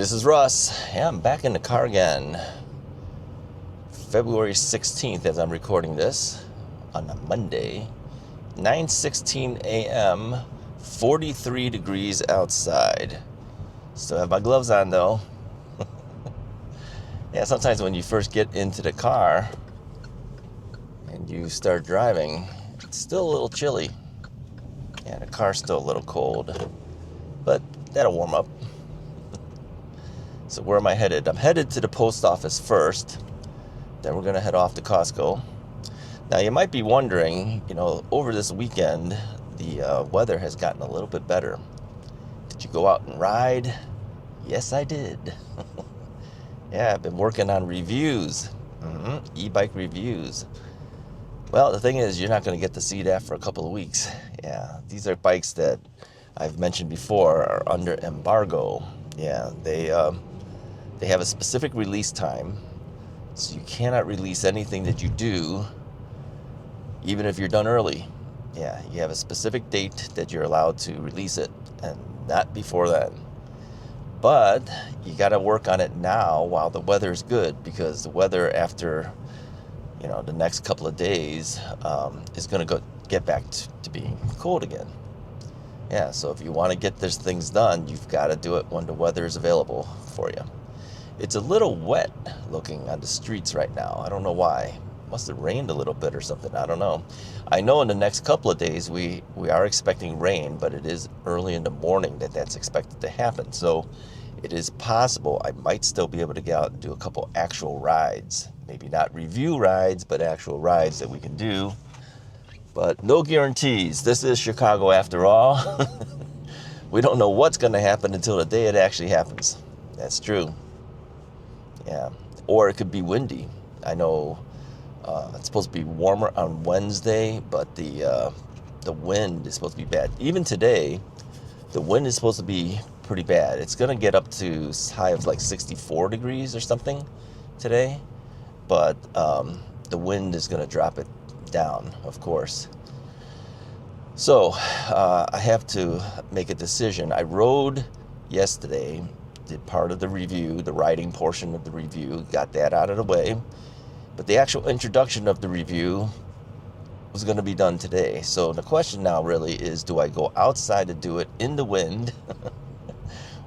This is Russ. Yeah, I'm back in the car again. February 16th as I'm recording this on a Monday. 9:16 a.m. 43 degrees outside. Still have my gloves on though. Yeah, sometimes when you first get into the car and you start driving, it's still a little chilly. Yeah, the car's still a little cold, but that'll warm up. So where am I headed? I'm headed to the post office first. Then we're going to head off to Costco. Now you might be wondering, over this weekend, the weather has gotten a little bit better. Did you go out and ride? Yes, I did. Yeah, I've been working on reviews. E-bike reviews. Well, the thing is, you're not going to get to see that for a couple of weeks. Yeah, these are bikes that I've mentioned before are under embargo. Yeah, they have a specific release time, so you cannot release anything that you do, even if you're done early. Yeah, you have a specific date that you're allowed to release it, and not before then. But you got to work on it now while the weather is good, because the weather after, the next couple of days is going to get back to being cold again. Yeah, so if you want to get these things done, you've got to do it when the weather is available for you. It's a little wet looking on the streets right now. I don't know why. Must have rained a little bit or something. I don't know. I know in the next couple of days we are expecting rain, but it is early in the morning that's expected to happen. So it is possible I might still be able to get out and do a couple actual rides. Maybe not review rides, but actual rides that we can do. But no guarantees. This is Chicago after all. We don't know what's going to happen until the day it actually happens. That's true. Yeah, or it could be windy. I know it's supposed to be warmer on Wednesday, but the wind is supposed to be bad. Even today, the wind is supposed to be pretty bad. It's going to get up to high of like 64 degrees or something today, but the wind is going to drop it down, of course. So I have to make a decision. I rode yesterday, did part of the review, the riding portion of the review, got that out of the way. But the actual introduction of the review was going to be done today. So the question now really is, do I go outside to do it in the wind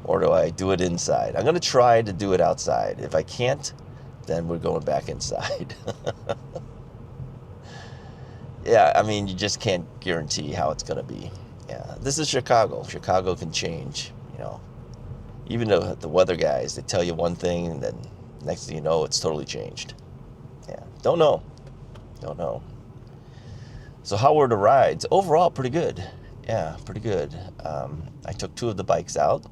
or do I do it inside? I'm going to try to do it outside. If I can't, then we're going back inside. Yeah, I mean, you just can't guarantee how it's going to be. Yeah, this is Chicago. Chicago can change, Even though the weather guys, they tell you one thing, and then next thing you know, it's totally changed. Yeah, don't know. So how were the rides? Overall, pretty good. Yeah, pretty good. I took 2 of the bikes out.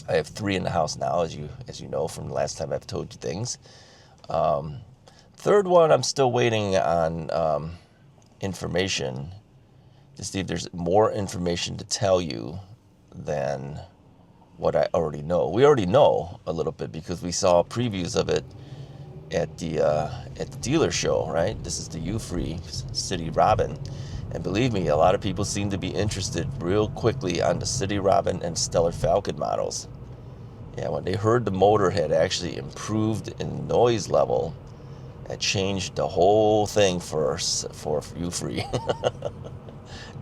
I have 3 in the house now, as you know from the last time I've told you things. Third one, I'm still waiting on information to see if there's more information to tell you than what I already know. We already know a little bit because we saw previews of it at the dealer show, right? This is the U-Free City Robin, and believe me, a lot of people seem to be interested real quickly on the City Robin and Stellar Falcon models. Yeah, when they heard the motor had actually improved in noise level, it changed the whole thing for U-Free.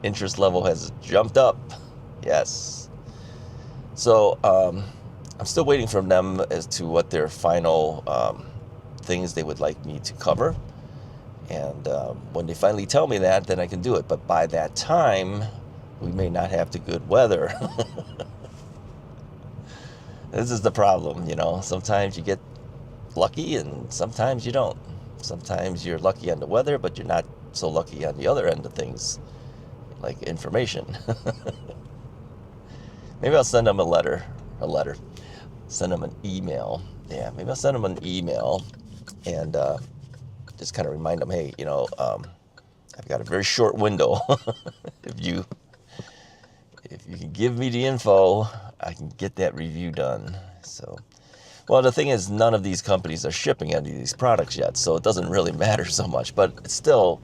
Interest level has jumped up. Yes. So I'm still waiting from them as to what their final things they would like me to cover. And when they finally tell me that, then I can do it. But by that time, we may not have the good weather. This is the problem, Sometimes you get lucky and sometimes you don't. Sometimes you're lucky on the weather, but you're not so lucky on the other end of things, like information. Maybe I'll send them a letter. Send them an email. Yeah, maybe I'll send them an email and just kind of remind them, hey, I've got a very short window. If you can give me the info, I can get that review done. So, well, the thing is, none of these companies are shipping any of these products yet, so it doesn't really matter so much. But it's still,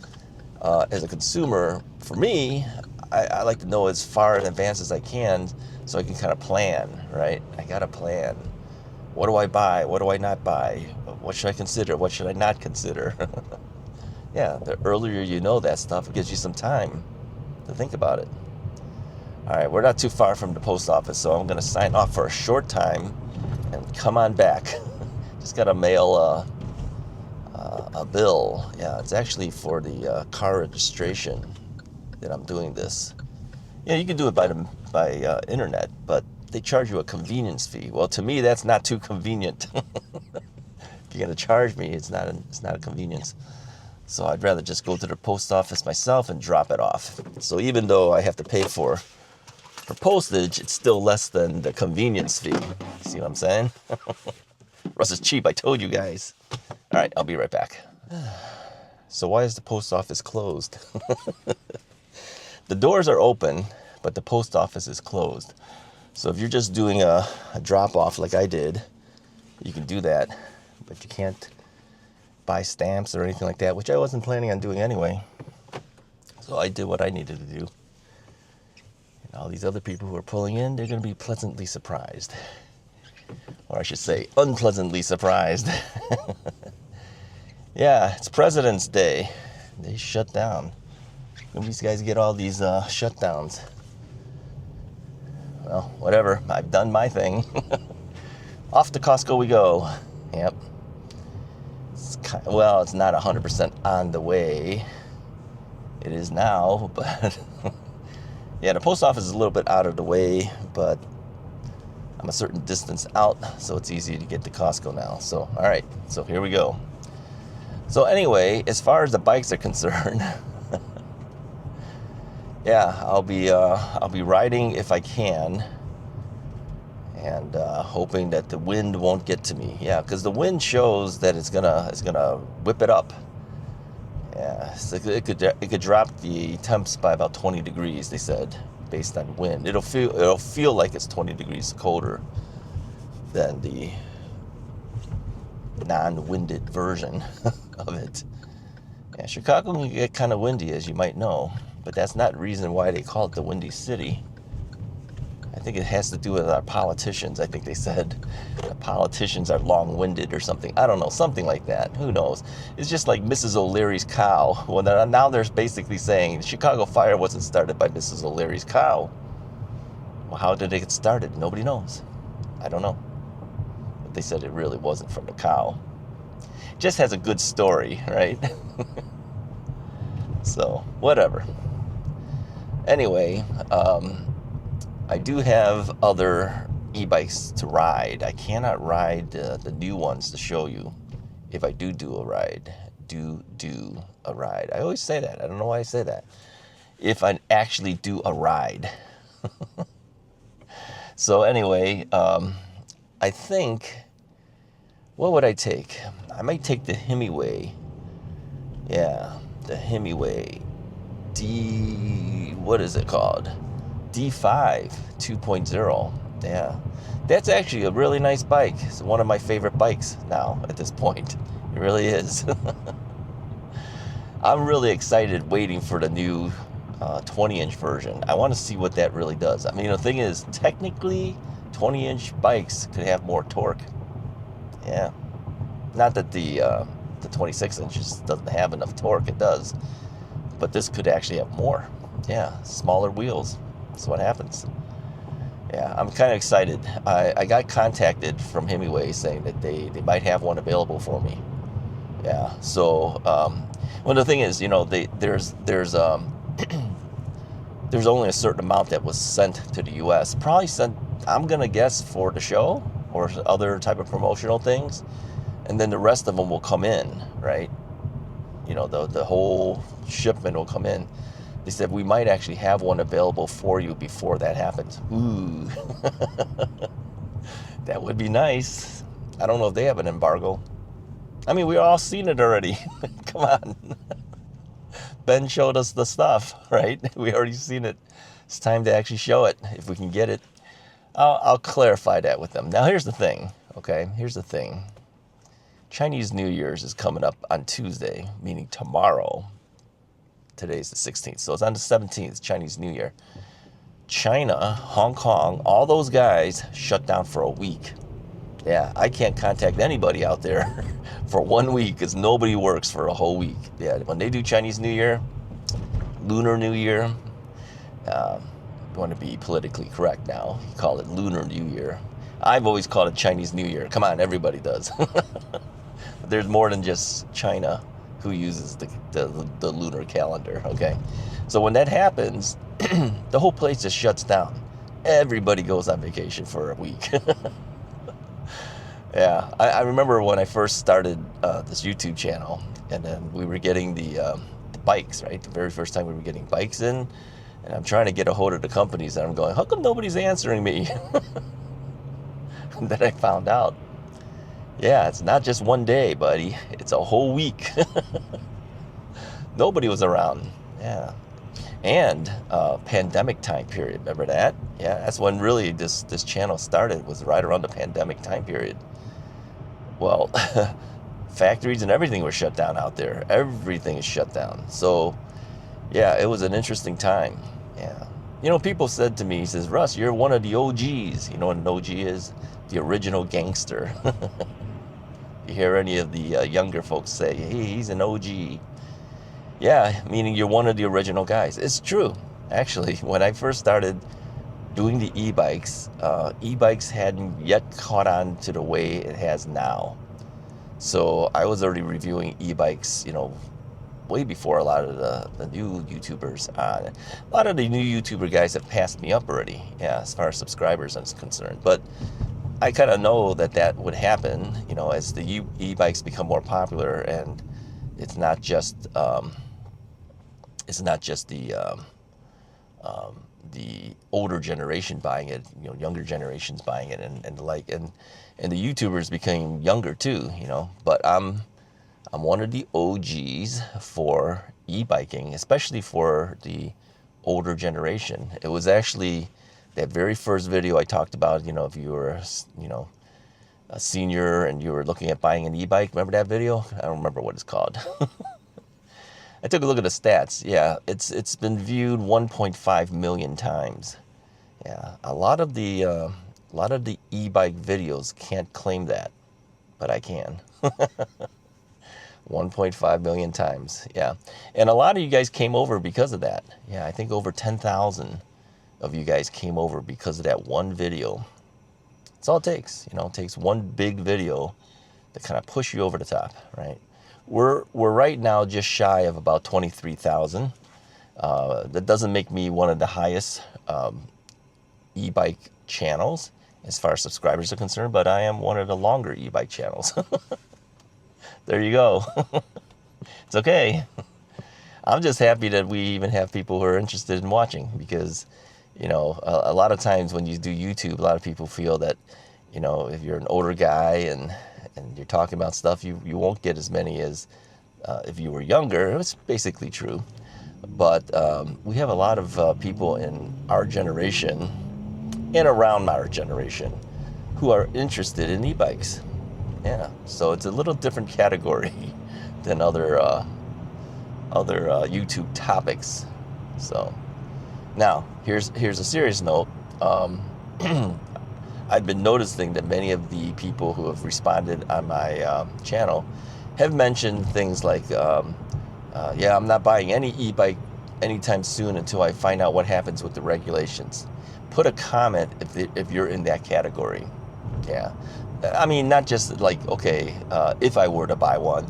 as a consumer, for me, I like to know as far in advance as I can so I can kind of plan, right? I got to plan. What do I buy? What do I not buy? What should I consider? What should I not consider? Yeah, the earlier you know that stuff, it gives you some time to think about it. All right, we're not too far from the post office, so I'm going to sign off for a short time and come on back. Just got to mail a bill. Yeah, it's actually for the car registration that I'm doing this. Yeah, you can do it by internet, but they charge you a convenience fee. Well, to me, that's not too convenient. If you're going to charge me, it's not a convenience. So I'd rather just go to the post office myself and drop it off. So even though I have to pay for postage, it's still less than the convenience fee. See what I'm saying? Russ is cheap, I told you guys. All right, I'll be right back. So why is the post office closed? The doors are open, but the post office is closed. So if you're just doing a drop-off like I did, you can do that, but you can't buy stamps or anything like that, which I wasn't planning on doing anyway. So I did what I needed to do. And all these other people who are pulling in, they're going to be pleasantly surprised. Or I should say, unpleasantly surprised. Yeah, it's President's Day. They shut down. When these guys get all these shutdowns. Well, whatever. I've done my thing. Off to Costco we go. Yep. It's not 100% on the way. It is now, but yeah, the post office is a little bit out of the way, but I'm a certain distance out, so it's easy to get to Costco now. So, all right, so here we go. So anyway, as far as the bikes are concerned, yeah, I'll be riding if I can, and hoping that the wind won't get to me. Yeah, because the wind shows that it's gonna whip it up. Yeah, so it could drop the temps by about 20 degrees. They said, based on wind. It'll feel like it's 20 degrees colder than the non-winded version of it. Yeah, Chicago can get kind of windy, as you might know, but that's not the reason why they call it the Windy City. I think it has to do with our politicians. I think they said the politicians are long-winded or something. I don't know, something like that. Who knows? It's just like Mrs. O'Leary's cow. Well, now they're basically saying the Chicago fire wasn't started by Mrs. O'Leary's cow. Well, how did it get started? Nobody knows. I don't know. But they said it really wasn't from the cow. It just has a good story, right? So, whatever. Anyway, I do have other e-bikes to ride. I cannot ride the new ones to show you if I do a ride. Do a ride. I always say that. I don't know why I say that. If I actually do a ride. So anyway, I think, what would I take? I might take the Hemiway. Yeah, the Hemiway. What is it called? D5 2.0. Yeah, that's actually a really nice bike. It's one of my favorite bikes now at this point. It really is. I'm really excited waiting for the new 20-inch version. I want to see what that really does. I mean, the thing is, technically 20-inch bikes could have more torque. Yeah, not that the 26 inches doesn't have enough torque. It does, but this could actually have more. Yeah, smaller wheels. That's what happens. Yeah, I'm kind of excited. I got contacted from Himiway saying that they might have one available for me. Yeah, so well, the thing is, there's there's only a certain amount that was sent to the U.S. Probably sent, I'm gonna guess, for the show or other type of promotional things, and then the rest of them will come in, right? The whole shipment will come in. They said we might actually have one available for you before that happens. Ooh, that would be nice. I don't know if they have an embargo. I mean, we've all seen it already. Come on. Ben showed us the stuff, right? We already seen it. It's time to actually show it if we can get it. I'll clarify that with them. Now, here's the thing, okay? Here's the thing. Chinese New Year's is coming up on Tuesday, meaning tomorrow. Today's the 16th, so it's on the 17th, Chinese New Year. China, Hong Kong, all those guys shut down for a week. Yeah, I can't contact anybody out there for 1 week because nobody works for a whole week. Yeah, when they do Chinese New Year, Lunar New Year, you want to be politically correct now, you call it Lunar New Year. I've always called it Chinese New Year. Come on, everybody does. There's more than just China who uses the lunar calendar, okay? So when that happens, the whole place just shuts down. Everybody goes on vacation for a week. Yeah, I remember when I first started this YouTube channel, and then we were getting the bikes, right? The very first time we were getting bikes in, and I'm trying to get a hold of the companies, and I'm going, how come nobody's answering me? And then I found out, yeah, it's not just one day, buddy. It's a whole week. Nobody was around. Yeah. And pandemic time period. Remember that? Yeah, that's when really this channel started, was right around the pandemic time period. Well, factories and everything were shut down out there. Everything is shut down. So, yeah, it was an interesting time. Yeah. You know, people said to me, he says, Russ, you're one of the OGs. You know what an OG is? The original gangster. You hear any of the younger folks say, hey, he's an OG. Yeah, meaning you're one of the original guys. It's true. Actually, when I first started doing the e-bikes, e-bikes hadn't yet caught on to the way it has now. So I was already reviewing e-bikes, you know, way before a lot of the new YouTubers. A lot of the new YouTuber guys have passed me up already, yeah, as far as subscribers is concerned. But I kind of know that would happen, you know, as the e-bikes become more popular, and it's not just the older generation buying it, you know, younger generations buying it, and the like, and the YouTubers became younger too, you know. But I'm one of the OGs for e-biking, especially for the older generation. It was actually that very first video I talked about, you know, if you were, you know, a senior and you were looking at buying an e-bike. Remember that video? I don't remember what it's called. I took a look at the stats. Yeah, it's been viewed 1.5 million times. Yeah, a lot of the e-bike videos can't claim that, but I can. 1.5 million times. Yeah, and a lot of you guys came over because of that. Yeah, I think over 10,000 of you guys came over because of that one video. That's all it takes. You know, it takes one big video to kind of push you over the top, right? We're right now just shy of about 23,000. That doesn't make me one of the highest e-bike channels as far as subscribers are concerned, but I am one of the longer e-bike channels. There you go. It's okay. I'm just happy that we even have people who are interested in watching, because, you know, a lot of times when you do YouTube, a lot of people feel that, you know, if you're an older guy and you're talking about stuff, you won't get as many as if you were younger. It's basically true. But we have a lot of people in our generation and around our generation who are interested in e-bikes. Yeah, so it's a little different category than other YouTube topics. So now here's a serious note. I've been noticing that many of the people who have responded on my channel have mentioned things like, yeah, I'm not buying any e-bike anytime soon until I find out what happens with the regulations. Put a comment if you're in that category. Yeah, I mean, not just like, okay, if I were to buy one,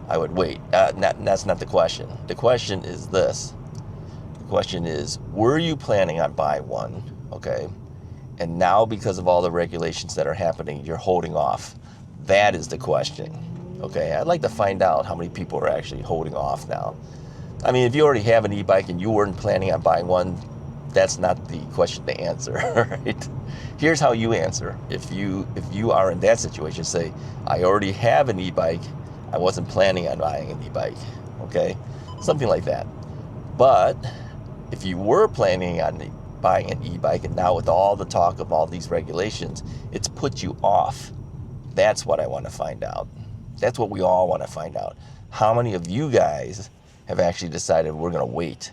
I would wait. That's not the question. The question is this. The question is, were you planning on buying one? Okay. And now, because of all the regulations that are happening, you're holding off. That is the question. Okay, I'd like to find out how many people are actually holding off now. I mean, if you already have an e-bike and you weren't planning on buying one, that's not the question to answer, right? Here's how you answer. If you are in that situation, say, I already have an e-bike. I wasn't planning on buying an e-bike. Okay, something like that. But if you were planning on buying an e-bike, and now with all the talk of all these regulations, it's put you off. That's what I want to find out. That's what we all want to find out. How many of you guys have actually decided we're going to wait?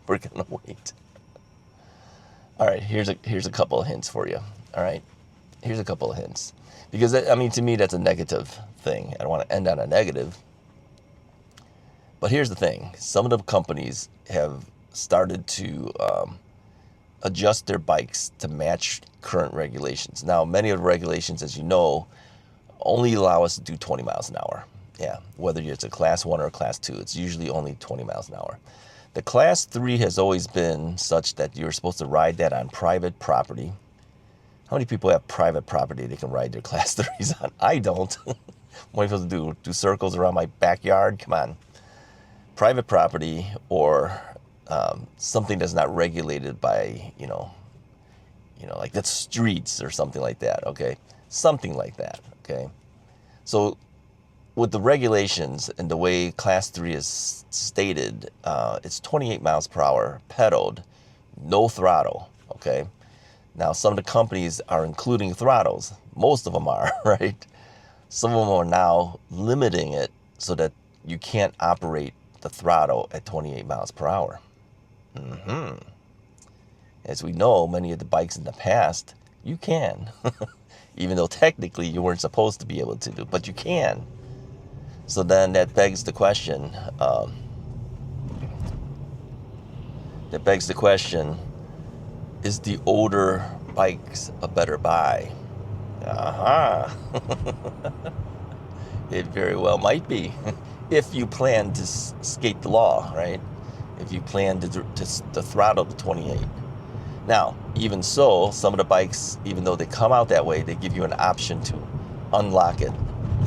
We're gonna wait. All right, here's a couple of hints for you. All right, here's a couple of hints, because I mean, to me, that's a negative thing. I don't want to end on a negative. But here's the thing: some of the companies have started to adjust their bikes to match current regulations. Now, many of the regulations, as you know, only allow us to do 20 miles an hour. Yeah, whether it's a class 1 or a class 2, it's usually only 20 miles an hour. The class 3 has always been such that you're supposed to ride that on private property. How many people have private property they can ride their class 3s on? I don't. What am I supposed to do circles around my backyard? Come on. Private property, or something that's not regulated by, like the streets or something like that, okay? Something like that, okay? So with the regulations and the way Class 3 is stated, it's 28 miles per hour pedaled, no throttle, okay? Now, some of the companies are including throttles. Most of them are, right? Some of them are now limiting it so that you can't operate the throttle at 28 miles per hour. As we know, many of the bikes in the past, you can. Even though technically you weren't supposed to be able to do, but you can. So then that begs the question, is the older bikes a better buy? It very well might be. If you plan to skate the law, right? If you plan to throttle the 28. Now, even so, some of the bikes, even though they come out that way, they give you an option to unlock it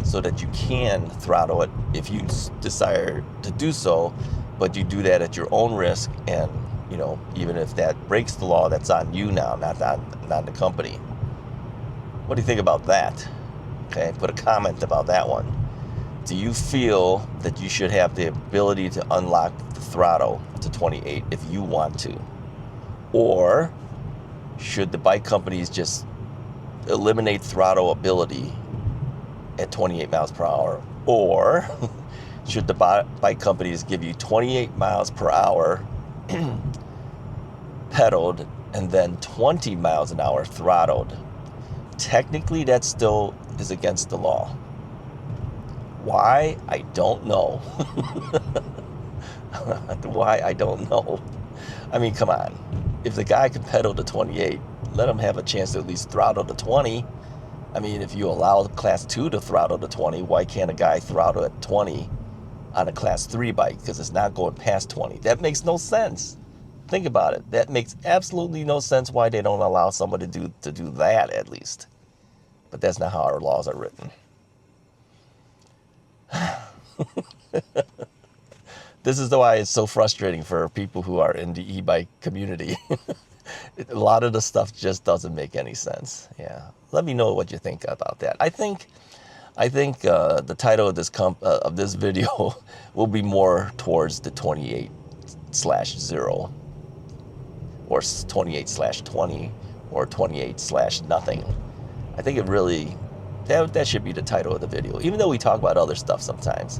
so that you can throttle it if you desire to do so, but you do that at your own risk, and even if that breaks the law, that's on you now, not the company. What do you think about that? Okay, put a comment about that one. Do you feel that you should have the ability to unlock the throttle to 28 if you want to? Or should the bike companies just eliminate throttle ability at 28 miles per hour? Or should the bike companies give you 28 miles per hour pedaled and then 20 miles an hour throttled? Technically, that still is against the law. Why? I don't know. Why? I don't know. I mean, come on. If the guy can pedal to 28, let him have a chance to at least throttle to 20. I mean, if you allow Class 2 to throttle to 20, why can't a guy throttle at 20 on a Class 3 bike? Because it's not going past 20. That makes no sense. Think about it. That makes absolutely no sense why they don't allow somebody to do that, at least. But that's not how our laws are written. This is why it's so frustrating for people who are in the e-bike community. A lot of the stuff just doesn't make any sense. Yeah, let me know what you think about that. I think the title of this video will be more towards the 28/0, or 28/20, or 28/nothing. I think it really that should be the title of the video. Even though we talk about other stuff sometimes.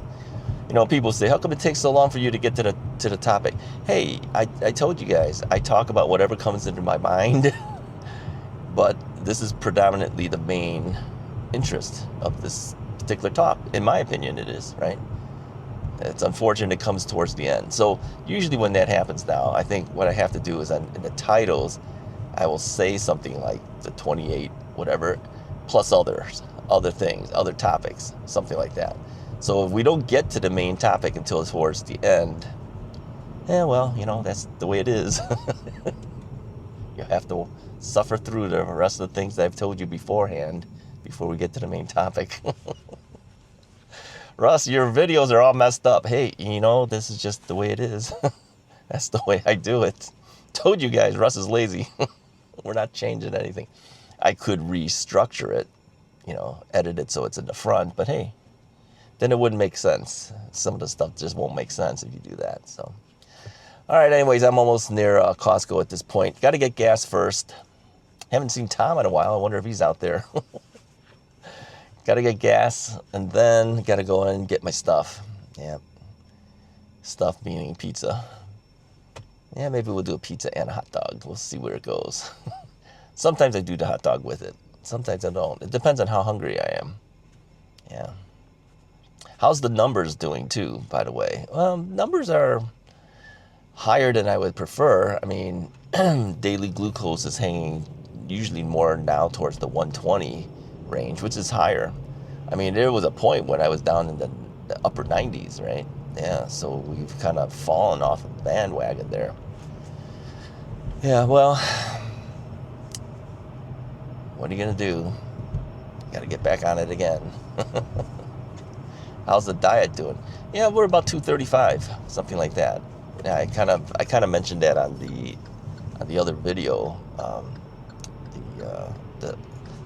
People say, how come it takes so long for you to get to the topic? Hey, I told you guys, I talk about whatever comes into my mind, but this is predominantly the main interest of this particular talk. In my opinion, it is, right? It's unfortunate it comes towards the end. So usually when that happens now, I think what I have to do is in the titles, I will say something like the 28, whatever, plus other things, other topics, something like that. So if we don't get to the main topic until towards the end, that's the way it is. You have to suffer through the rest of the things that I've told you beforehand before we get to the main topic. Russ, your videos are all messed up. Hey, this is just the way it is. That's the way I do it. Told you guys, Russ is lazy. We're not changing anything. I could restructure it, edit it so it's in the front, but hey, then it wouldn't make sense. Some of the stuff just won't make sense if you do that. So, all right, anyways, I'm almost near Costco at this point. Got to get gas first. Haven't seen Tom in a while. I wonder if he's out there. Got to get gas, and then got to go in and get my stuff. Yeah. Stuff meaning pizza. Yeah, maybe we'll do a pizza and a hot dog. We'll see where it goes. Sometimes I do the hot dog with it. Sometimes I don't. It depends on how hungry I am. Yeah. How's the numbers doing too, by the way? Numbers are higher than I would prefer. I mean, daily glucose is hanging usually more now towards the 120 range, which is higher. I mean, there was a point when I was down in the upper 90s, right? Yeah, so we've kind of fallen off the bandwagon there. Yeah, well, what are you going to do? You got to get back on it again. How's the diet doing? Yeah, we're about 235, something like that. Yeah, I kind of mentioned that on the other video,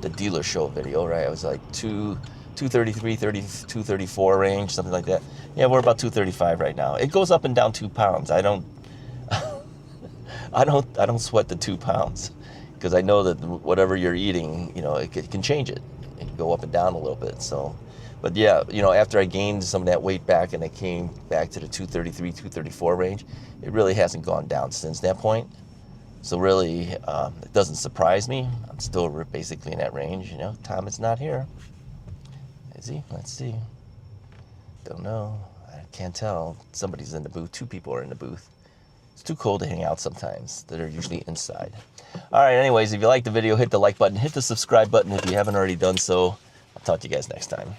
the dealer show video, right? I was like 233, 234 range, something like that. Yeah, we're about 235 right now. It goes up and down 2 pounds. I don't sweat the 2 pounds, because I know that whatever you're eating, you know, it can change it. It can go up and down a little bit. So, but yeah, you know, after I gained some of that weight back and I came back to the 233, 234 range, it really hasn't gone down since that point. So really, it doesn't surprise me. I'm still basically in that range. You know, Tom is not here. Is he? Let's see. Don't know. I can't tell. Somebody's in the booth. 2 people are in the booth. It's too cold to hang out sometimes. They're usually inside. All right, anyways, if you liked the video, hit the like button. Hit the subscribe button if you haven't already done so. I'll talk to you guys next time.